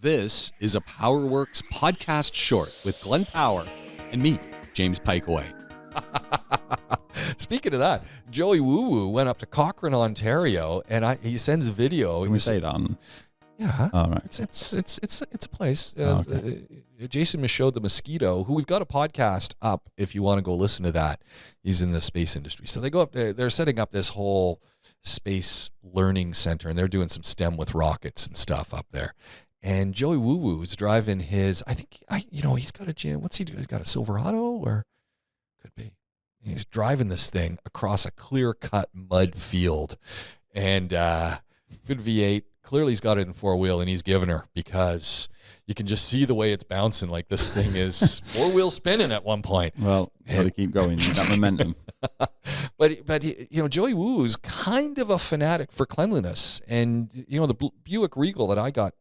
This is a PowerWorks podcast short with Glenn Power and me, James Pikeway. Speaking of that, Joey Woo Woo went up to Cochrane, Ontario, and he sends a video. Can we say that on? Yeah. All right. It's a place. Okay. Jason Michaud, the Mosquito, who we've got a podcast up if you want to go listen to that. He's in the space industry. So they go up there, they're setting up this whole space learning center, and they're doing some STEM with rockets and stuff up there. And Joey Woo Woo is driving his, he's got a gym. What's he do? He's got a Silverado, or could be. He's driving this thing across a clear-cut mud field, and good V8. Clearly, he's got it in four-wheel, and he's giving her because you can just see the way it's bouncing. Like this thing is four-wheel spinning at one point. Well, got to keep going. That momentum. But Joey Woo is kind of a fanatic for cleanliness, and the Buick Regal that I got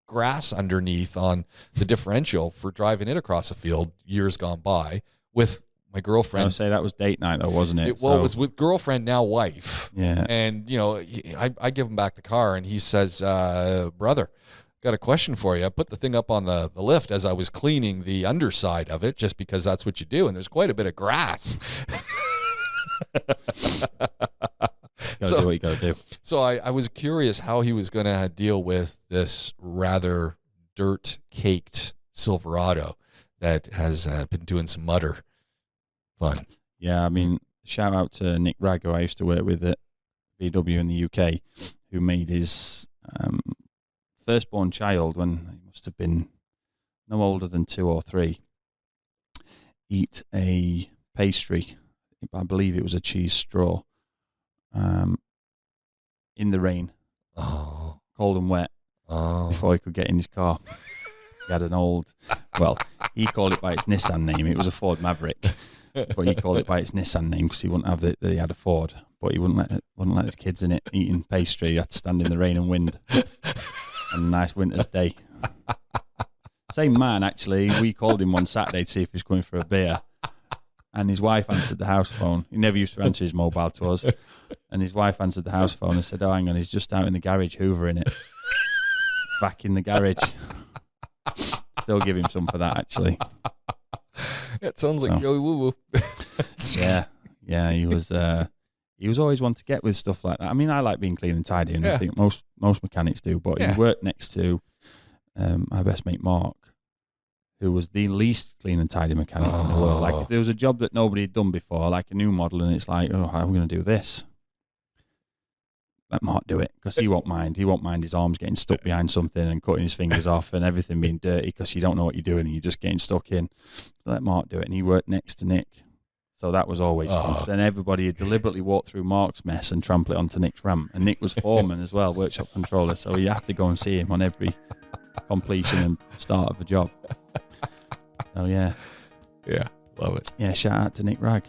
grass underneath on the differential for driving it across a field years gone by with my girlfriend. I would say that was date night though, wasn't it? It was with girlfriend, now wife. Yeah. And, I give him back the car and he says, brother, got a question for you. I put the thing up on the lift as I was cleaning the underside of it, just because that's what you do. And there's quite a bit of grass. Gotta do what you gotta do. So I was curious how he was going to deal with this rather dirt-caked Silverado that has been doing some mutter fun. Yeah, I mean, shout out to Nick Ragg, who I used to work with at VW in the UK, who made his firstborn child, when he must have been no older than 2 or 3, eat a pastry. I believe it was a cheese straw. In the rain, cold and wet, before he could get in his car. He had an old, he called it by its Nissan name. It was a Ford Maverick, but he called it by its Nissan name because he wouldn't have he had a Ford, but he wouldn't let the kids in it eating pastry. He had to stand in the rain and wind on a nice winter's day. Same man, actually. We called him one Saturday to see if he was going for a beer. And his wife answered the house phone. He never used to answer his mobile to us. And his wife answered the house phone and said, "Oh, hang on, he's just out in the garage hoovering it." Back in the garage. Still give him some for that, actually. It sounds like Joey Woo Woo. Yeah, he was always one to get with stuff like that. I mean, I like being clean and tidy, and I think most mechanics do, but he worked next to my best mate, Mark, who was the least clean and tidy mechanic in the world. Like, if there was a job that nobody had done before, like a new model, and it's like, how are we going to do this? Let Mark do it, because he won't mind. He won't mind his arms getting stuck behind something and cutting his fingers off and everything being dirty because you don't know what you're doing and you're just getting stuck in. So let Mark do it. And he worked next to Nick. So that was always fun. So then everybody would deliberately walk through Mark's mess and trample it onto Nick's ramp. And Nick was foreman as well, workshop controller. So you have to go and see him on every completion and start of a job. Oh, yeah. Yeah, love it. Yeah, shout out to Nick Ragg.